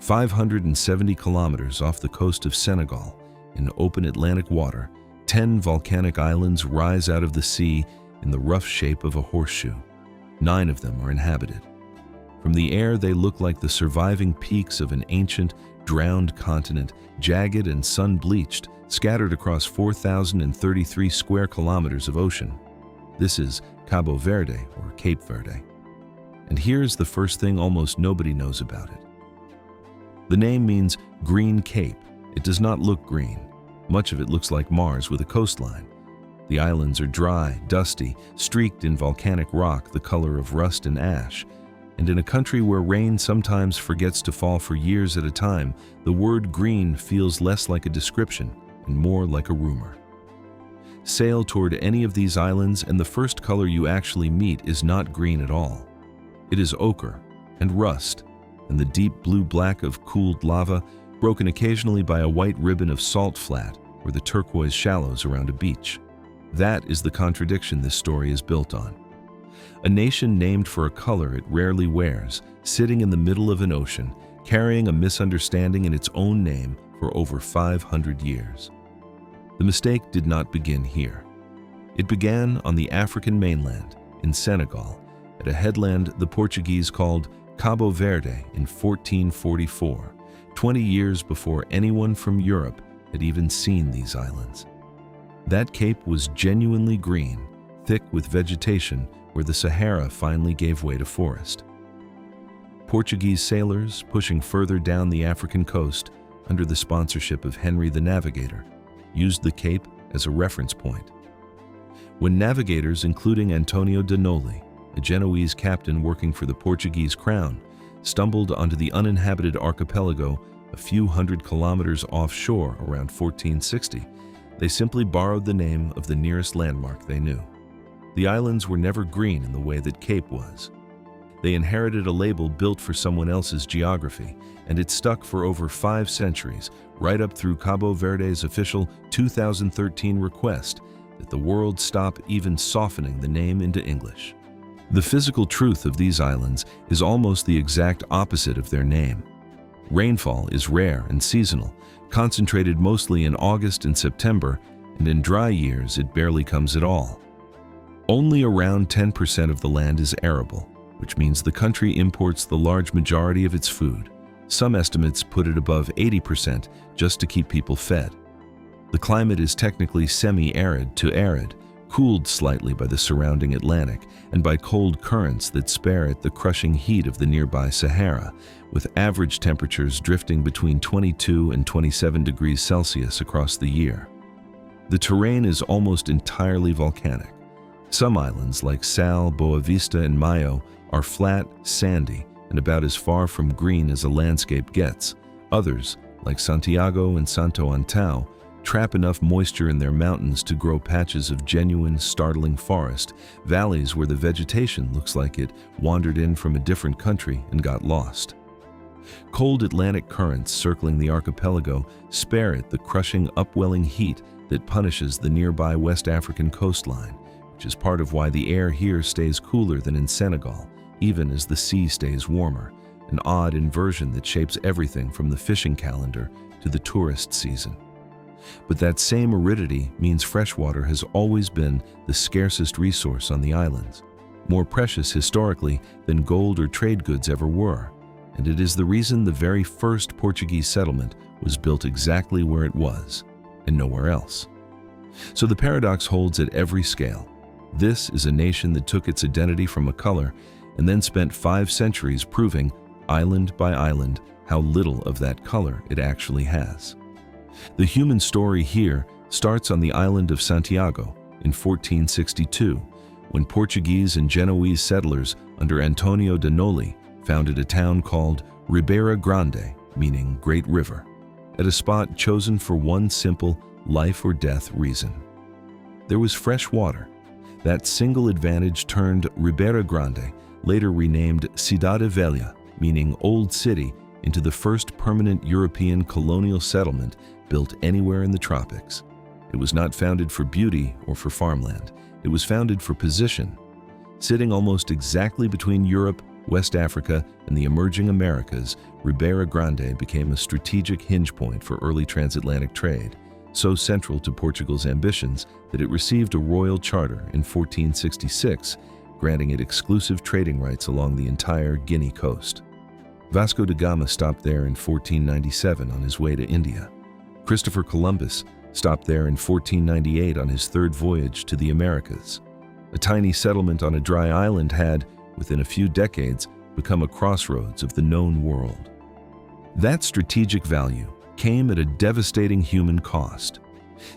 570 kilometers off the coast of Senegal, in open Atlantic water, 10 volcanic islands rise out of the sea in the rough shape of a horseshoe. 9 of them are inhabited. From the air, they look like the surviving peaks of an ancient, drowned continent, jagged and sun-bleached, scattered across 4,033 square kilometers of ocean. This is Cabo Verde, or Cape Verde. And here's the first thing almost nobody knows about it. The name means green cape. It does not look green. Much of it looks like Mars with a coastline. The islands are dry, dusty, streaked in volcanic rock the color of rust and ash. And in a country where rain sometimes forgets to fall for years at a time, the word green feels less like a description and more like a rumor. Sail toward any of these islands and the first color you actually meet is not green at all. It is ochre and rust and the deep blue-black of cooled lava, broken occasionally by a white ribbon of salt flat or the turquoise shallows around a beach. That is the contradiction this story is built on. A nation named for a color it rarely wears, sitting in the middle of an ocean, carrying a misunderstanding in its own name for over 500 years. The mistake did not begin here. It began on the African mainland, in Senegal, at a headland the Portuguese called Cabo Verde in 1444, 20 years before anyone from Europe had even seen these islands. That cape was genuinely green, thick with vegetation where the Sahara finally gave way to forest. Portuguese sailors, pushing further down the African coast under the sponsorship of Henry the Navigator, used the cape as a reference point. When navigators, including Antonio de Noli, a Genoese captain working for the Portuguese crown, stumbled onto the uninhabited archipelago a few hundred kilometers offshore around 1460, they simply borrowed the name of the nearest landmark they knew. The islands were never green in the way that Cape was. They inherited a label built for someone else's geography, and it stuck for over 5 centuries, right up through Cabo Verde's official 2013 request that the world stop even softening the name into English. The physical truth of these islands is almost the exact opposite of their name. Rainfall is rare and seasonal, concentrated mostly in August and September, and in dry years it barely comes at all. Only around 10% of the land is arable, which means the country imports the large majority of its food. Some estimates put it above 80% just to keep people fed. The climate is technically semi-arid to arid, cooled slightly by the surrounding Atlantic and by cold currents that spare it the crushing heat of the nearby Sahara, with average temperatures drifting between 22 and 27 degrees Celsius across the year. The terrain is almost entirely volcanic. Some islands, like Sal, Boa Vista, and Mayo, are flat, sandy, and about as far from green as a landscape gets. Others, like Santiago and Santo Antão, trap enough moisture in their mountains to grow patches of genuine, startling forest, valleys where the vegetation looks like it wandered in from a different country and got lost. Cold Atlantic currents circling the archipelago spare it the crushing, upwelling heat that punishes the nearby West African coastline, which is part of why the air here stays cooler than in Senegal, even as the sea stays warmer, an odd inversion that shapes everything from the fishing calendar to the tourist season. But that same aridity means freshwater has always been the scarcest resource on the islands, more precious historically than gold or trade goods ever were, and it is the reason the very first Portuguese settlement was built exactly where it was, and nowhere else. So the paradox holds at every scale. This is a nation that took its identity from a color and then spent 5 centuries proving, island by island, how little of that color it actually has. The human story here starts on the island of Santiago in 1462, when Portuguese and Genoese settlers under Antonio de Noli founded a town called Ribeira Grande, meaning Great River, at a spot chosen for one simple life or death reason. There was fresh water. That single advantage turned Ribeira Grande, later renamed Cidade Velha, meaning Old City, into the first permanent European colonial settlement built anywhere in the tropics. It was not founded for beauty or for farmland. It was founded for position. Sitting almost exactly between Europe West Africa, and the emerging Americas, Ribeira Grande became a strategic hinge point for early transatlantic trade, so central to Portugal's ambitions that it received a royal charter in 1466, granting it exclusive trading rights along the entire Guinea coast. Vasco da Gama stopped there in 1497 on his way to India. Christopher Columbus stopped there in 1498 on his third voyage to the Americas. A tiny settlement on a dry island had, within a few decades, become a crossroads of the known world. That strategic value came at a devastating human cost.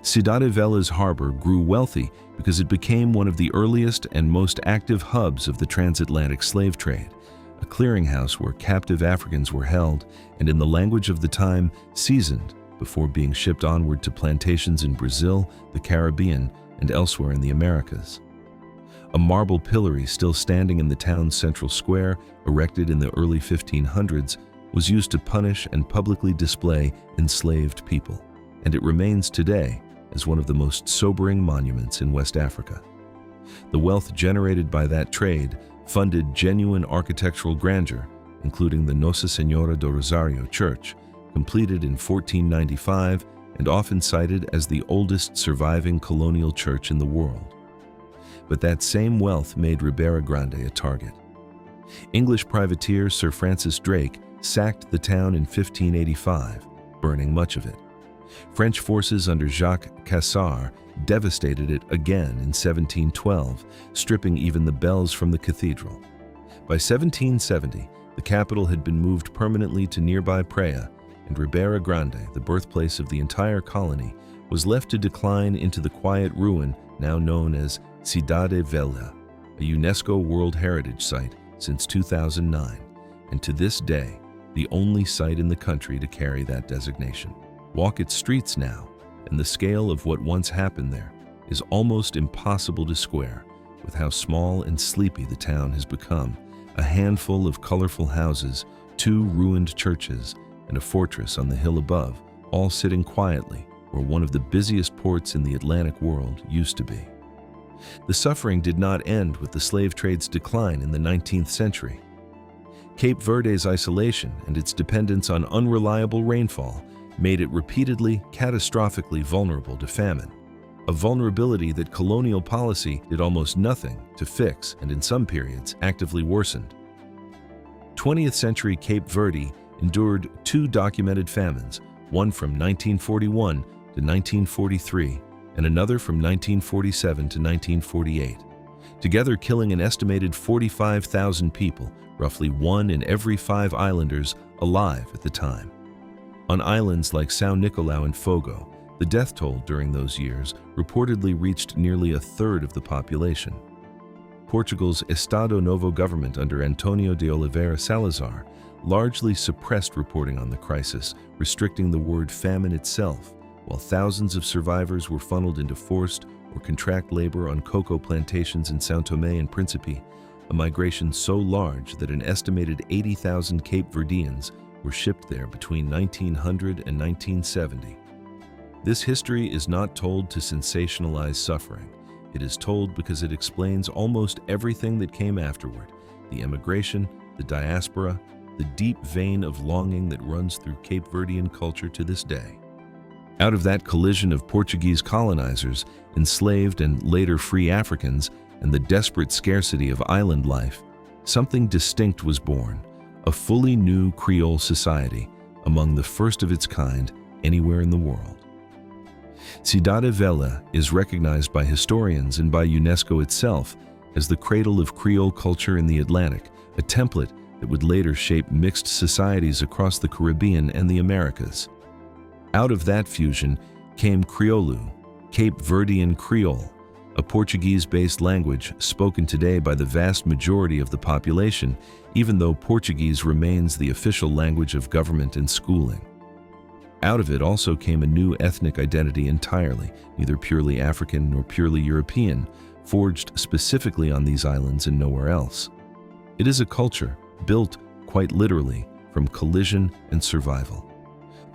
Cidade Velha's harbor grew wealthy because it became one of the earliest and most active hubs of the transatlantic slave trade, a clearinghouse where captive Africans were held and, in the language of the time, seasoned before being shipped onward to plantations in Brazil, the Caribbean, and elsewhere in the Americas. A marble pillory still standing in the town's central square, erected in the early 1500s, was used to punish and publicly display enslaved people, and it remains today as one of the most sobering monuments in West Africa. The wealth generated by that trade funded genuine architectural grandeur, including the Nossa Senhora do Rosário Church, completed in 1495 and often cited as the oldest surviving colonial church in the world. But that same wealth made Ribeira Grande a target. English privateer Sir Francis Drake sacked the town in 1585, burning much of it. French forces under Jacques Cassar devastated it again in 1712, stripping even the bells from the cathedral. By 1770, the capital had been moved permanently to nearby Praia, and Ribeira Grande, the birthplace of the entire colony, was left to decline into the quiet ruin now known as Cidade Velha, a UNESCO World Heritage Site since 2009, and to this day, the only site in the country to carry that designation. Walk its streets now, and the scale of what once happened there is almost impossible to square with how small and sleepy the town has become, a handful of colorful houses, 2 ruined churches, and a fortress on the hill above, all sitting quietly where one of the busiest ports in the Atlantic world used to be. The suffering did not end with the slave trade's decline in the 19th century. Cape Verde's isolation and its dependence on unreliable rainfall made it repeatedly, catastrophically vulnerable to famine, a vulnerability that colonial policy did almost nothing to fix and in some periods actively worsened. 20th century Cape Verde endured 2 documented famines, one from 1941 to 1943 and another from 1947 to 1948, together killing an estimated 45,000 people, roughly 1 in every 5 islanders alive at the time. On islands like São Nicolau and Fogo, the death toll during those years reportedly reached nearly a third of the population. Portugal's Estado Novo government under Antonio de Oliveira Salazar largely suppressed reporting on the crisis, restricting the word famine itself, while thousands of survivors were funneled into forced or contract labor on cocoa plantations in São Tomé and Príncipe, a migration so large that an estimated 80,000 Cape Verdeans were shipped there between 1900 and 1970. This history is not told to sensationalize suffering. It is told because it explains almost everything that came afterward: the emigration, the diaspora, the deep vein of longing that runs through Cape Verdean culture to this day. Out of that collision of Portuguese colonizers, enslaved and later free Africans, and the desperate scarcity of island life, something distinct was born, a fully new Creole society, among the first of its kind anywhere in the world. Cidade Velha is recognized by historians and by UNESCO itself as the cradle of Creole culture in the Atlantic, a template that would later shape mixed societies across the Caribbean and the Americas. Out of that fusion came Creole, Cape Verdean Creole, a Portuguese-based language spoken today by the vast majority of the population, even though Portuguese remains the official language of government and schooling. Out of it also came a new ethnic identity entirely, neither purely African nor purely European, forged specifically on these islands and nowhere else. It is a culture built, quite literally, from collision and survival.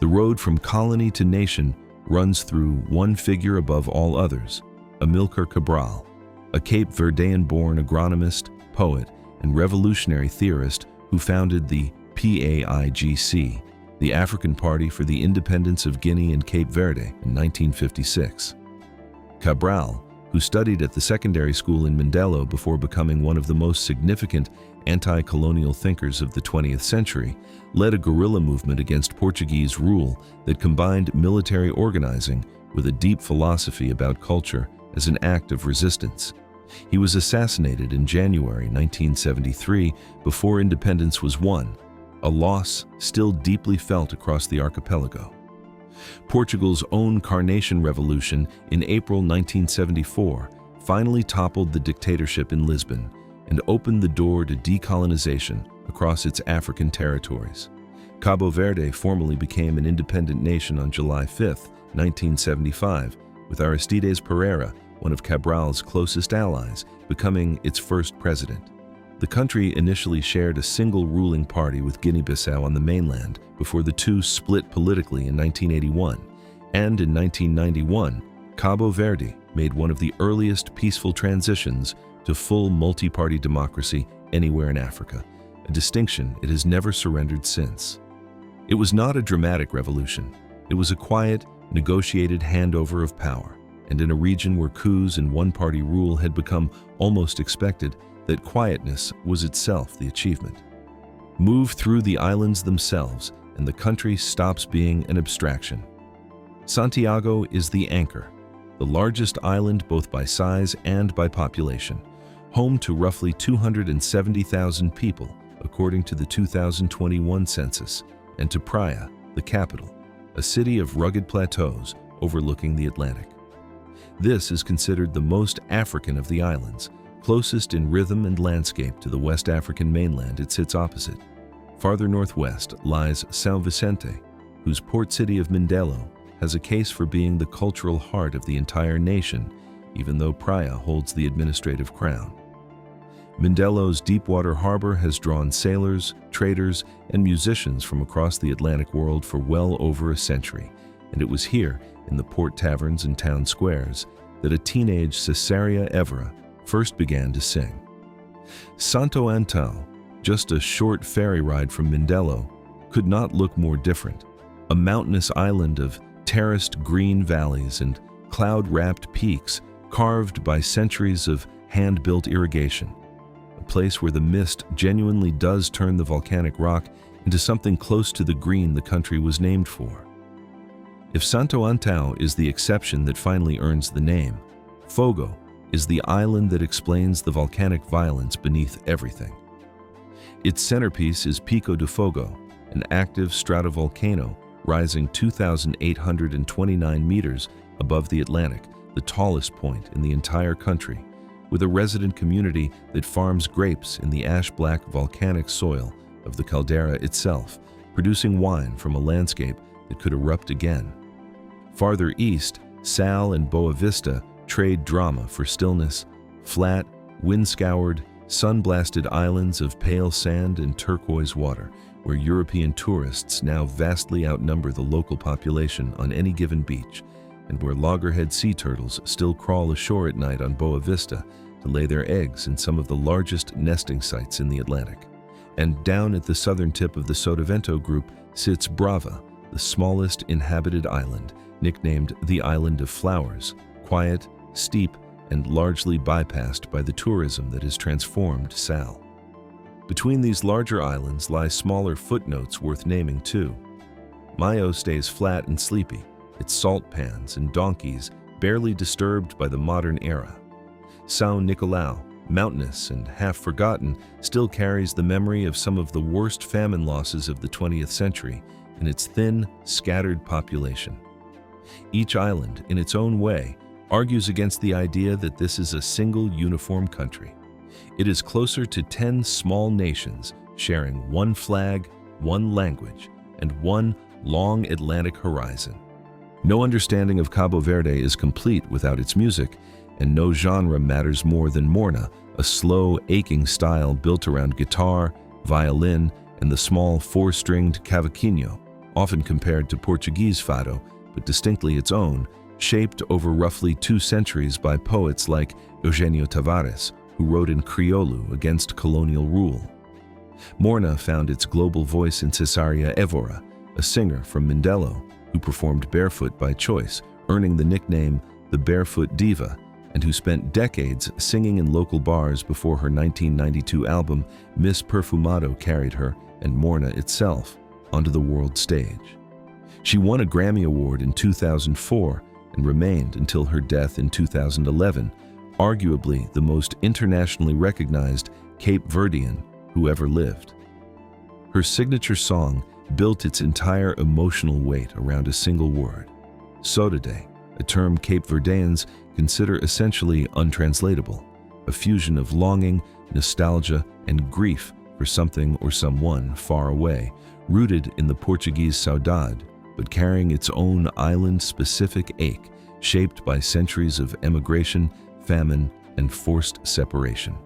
The road from colony to nation runs through one figure above all others, Amilcar Cabral, a Cape Verdean-born agronomist, poet, and revolutionary theorist who founded the PAIGC, the African Party for the Independence of Guinea and Cape Verde, in 1956. Cabral, who studied at the secondary school in Mindelo before becoming one of the most significant anti-colonial thinkers of the 20th century, led a guerrilla movement against Portuguese rule that combined military organizing with a deep philosophy about culture as an act of resistance. He was assassinated in January 1973 before independence was won, a loss still deeply felt across the archipelago. Portugal's own Carnation Revolution in April 1974 finally toppled the dictatorship in Lisbon and opened the door to decolonization across its African territories. Cabo Verde formally became an independent nation on July 5, 1975, with Aristides Pereira, one of Cabral's closest allies, becoming its first president. The country initially shared a single ruling party with Guinea-Bissau on the mainland before the two split politically in 1981, and in 1991, Cabo Verde made one of the earliest peaceful transitions to full multi-party democracy anywhere in Africa, a distinction it has never surrendered since. It was not a dramatic revolution. It was a quiet, negotiated handover of power, and in a region where coups and one-party rule had become almost expected, that quietness was itself the achievement. Move through the islands themselves, and the country stops being an abstraction. Santiago is the anchor, the largest island both by size and by population, home to roughly 270,000 people, according to the 2021 census, and to Praia, the capital, a city of rugged plateaus overlooking the Atlantic. This is considered the most African of the islands, closest in rhythm and landscape to the West African mainland it sits opposite. Farther northwest lies São Vicente, whose port city of Mindelo has a case for being the cultural heart of the entire nation, even though Praia holds the administrative crown. Mindelo's deepwater harbor has drawn sailors, traders, and musicians from across the Atlantic world for well over a century, and it was here, in the port taverns and town squares, that a teenage Cesaria Evora first began to sing. Santo Antão, just a short ferry ride from Mindelo, could not look more different. A mountainous island of terraced green valleys and cloud-wrapped peaks carved by centuries of hand-built irrigation. A place where the mist genuinely does turn the volcanic rock into something close to the green the country was named for. If Santo Antão is the exception that finally earns the name, Fogo is the island that explains the volcanic violence beneath everything. Its centerpiece is Pico de Fogo, an active stratovolcano rising 2,829 meters above the Atlantic, the tallest point in the entire country, with a resident community that farms grapes in the ash-black volcanic soil of the caldera itself, producing wine from a landscape that could erupt again. Farther east, Sal and Boa Vista trade drama for stillness, flat, wind-scoured, sun-blasted islands of pale sand and turquoise water, where European tourists now vastly outnumber the local population on any given beach, and where loggerhead sea turtles still crawl ashore at night on Boa Vista to lay their eggs in some of the largest nesting sites in the Atlantic. And down at the southern tip of the Sotavento group sits Brava, the smallest inhabited island, nicknamed the Island of Flowers, quiet, steep, and largely bypassed by the tourism that has transformed Sal. Between these larger islands lie smaller footnotes worth naming too. Maio stays flat and sleepy, its salt pans and donkeys barely disturbed by the modern era. São Nicolau, mountainous and half-forgotten, still carries the memory of some of the worst famine losses of the 20th century in its thin, scattered population. Each island, in its own way, argues against the idea that this is a single uniform country. It is closer to 10 small nations sharing one flag, one language, and one long Atlantic horizon. No understanding of Cabo Verde is complete without its music, and no genre matters more than morna, a slow, aching style built around guitar, violin, and the small four-stringed cavaquinho, often compared to Portuguese fado, but distinctly its own, shaped over roughly 2 centuries by poets like Eugenio Tavares who wrote in Creole against colonial rule. Morna found its global voice in Cesaria Evora, a singer from Mindelo who performed barefoot by choice, earning the nickname the Barefoot Diva, and who spent decades singing in local bars before her 1992 album Miss Perfumado carried her and Morna itself onto the world stage. She won a Grammy Award in 2004 and remained until her death in 2011, arguably the most internationally recognized Cape Verdean who ever lived. Her signature song built its entire emotional weight around a single word, Saudade, a term Cape Verdeans consider essentially untranslatable, a fusion of longing, nostalgia, and grief for something or someone far away, rooted in the Portuguese saudade, but carrying its own island-specific ache, shaped by centuries of emigration, famine, and forced separation.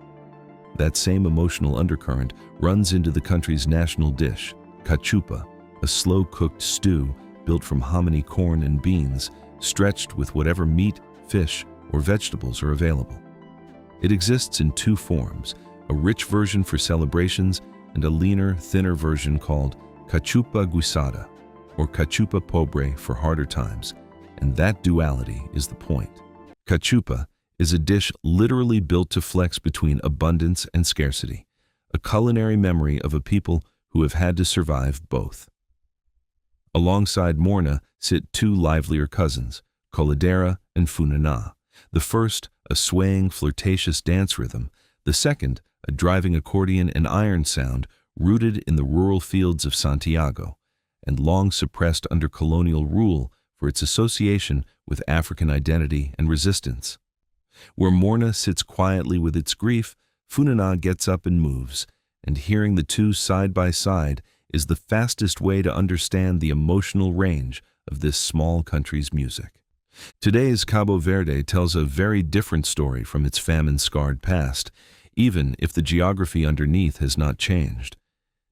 That same emotional undercurrent runs into the country's national dish, cachupa, a slow-cooked stew built from hominy corn and beans, stretched with whatever meat, fish, or vegetables are available. It exists in two forms, a rich version for celebrations and a leaner, thinner version called cachupa guisada, or cachupa pobre for harder times, and that duality is the point. Cachupa is a dish literally built to flex between abundance and scarcity, a culinary memory of a people who have had to survive both. Alongside Morna sit two livelier cousins, Coladera and Funana. The first, a swaying, flirtatious dance rhythm, the second, a driving accordion and iron sound rooted in the rural fields of Santiago, and long suppressed under colonial rule for its association with African identity and resistance. Where Morna sits quietly with its grief, Funana gets up and moves, and hearing the two side by side is the fastest way to understand the emotional range of this small country's music. Today's Cabo Verde tells a very different story from its famine-scarred past, even if the geography underneath has not changed.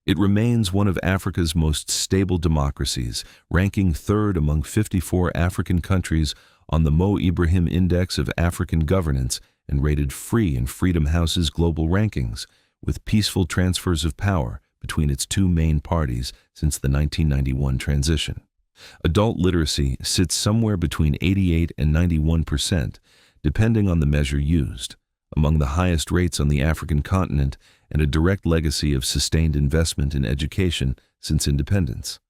It remains one of Africa's most stable democracies, ranking third among 54 African countries on the Mo Ibrahim Index of African Governance and rated free in Freedom House's global rankings, with peaceful transfers of power between its two main parties since the 1991 transition. Adult literacy sits somewhere between 88 and 91%, depending on the measure used, among the highest rates on the African continent and a direct legacy of sustained investment in education since independence.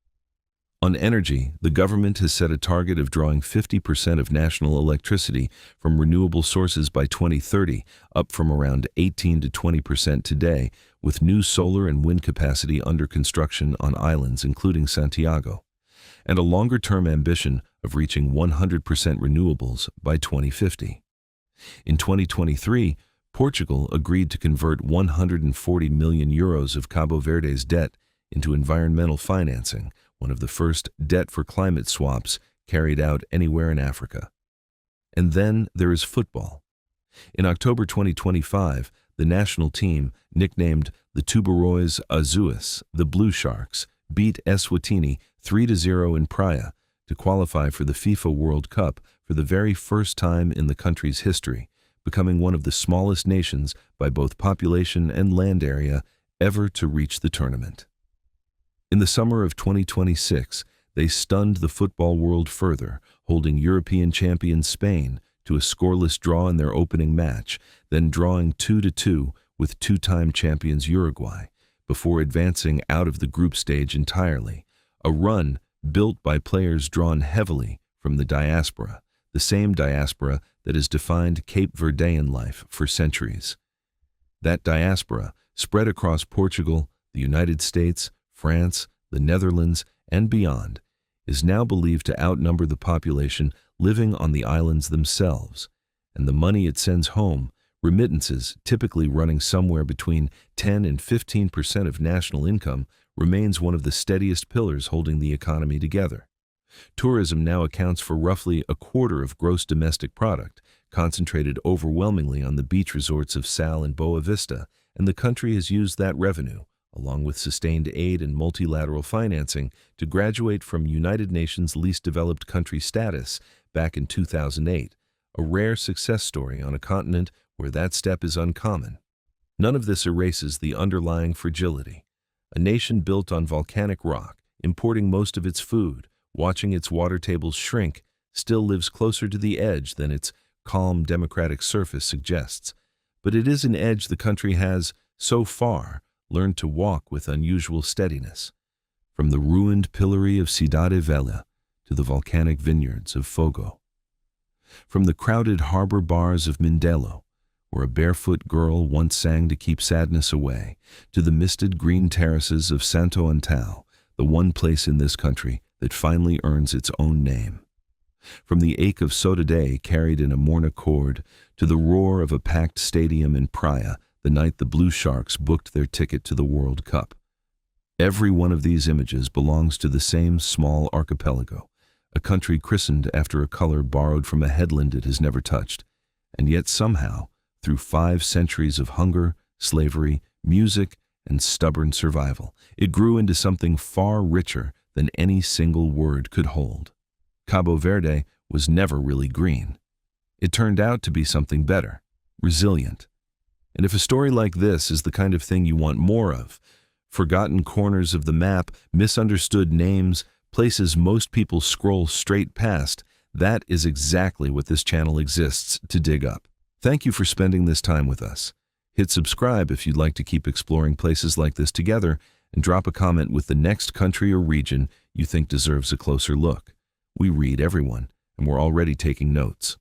On energy, the government has set a target of drawing 50% of national electricity from renewable sources by 2030, up from around 18 to 20% today, with new solar and wind capacity under construction on islands including Santiago, and a longer-term ambition of reaching 100% renewables by 2050. In 2023, Portugal agreed to convert 140 million euros of Cabo Verde's debt into environmental financing, one of the first debt for climate swaps carried out anywhere in Africa. And then there is football. In October 2025, the national team, nicknamed the Tubarões Azuis, the Blue Sharks, beat Eswatini 3-0 in Praia to qualify for the FIFA World Cup for the very first time in the country's history, becoming one of the smallest nations by both population and land area ever to reach the tournament. In the summer of 2026, they stunned the football world further, holding European champion Spain to a scoreless draw in their opening match, then drawing 2-2 with two-time champions Uruguay, before advancing out of the group stage entirely, a run built by players drawn heavily from the diaspora, the same diaspora that has defined Cape Verdean life for centuries. That diaspora, spread across Portugal, the United States, France, the Netherlands, and beyond, is now believed to outnumber the population living on the islands themselves, and the money it sends home, remittances typically running somewhere between 10 and 15% of national income, remains one of the steadiest pillars holding the economy together. Tourism now accounts for roughly a quarter of gross domestic product, concentrated overwhelmingly on the beach resorts of Sal and Boa Vista, and the country has used that revenue, along with sustained aid and multilateral financing, to graduate from United Nations least developed country status back in 2008, a rare success story on a continent where that step is uncommon. None of this erases the underlying fragility. A nation built on volcanic rock, importing most of its food, watching its water tables shrink, still lives closer to the edge than its calm democratic surface suggests. But it is an edge the country has, so far, learned to walk with unusual steadiness. From the ruined pillory of Cidade Velha to the volcanic vineyards of Fogo. From the crowded harbor bars of Mindelo, where a barefoot girl once sang to keep sadness away, to the misted green terraces of Santo Antão, the one place in this country that finally earns its own name. From the ache of Soledad carried in a morna cord to the roar of a packed stadium in Praia the night the Blue Sharks booked their ticket to the World Cup. Every one of these images belongs to the same small archipelago, a country christened after a color borrowed from a headland it has never touched, and yet somehow, through 5 centuries of hunger, slavery, music, and stubborn survival, it grew into something far richer than any single word could hold. Cabo Verde was never really green. It turned out to be something better, resilient. And if a story like this is the kind of thing you want more of, forgotten corners of the map, misunderstood names, places most people scroll straight past, that is exactly what this channel exists to dig up. Thank you for spending this time with us. Hit subscribe if you'd like to keep exploring places like this together, and drop a comment with the next country or region you think deserves a closer look. We read everyone, and we're already taking notes.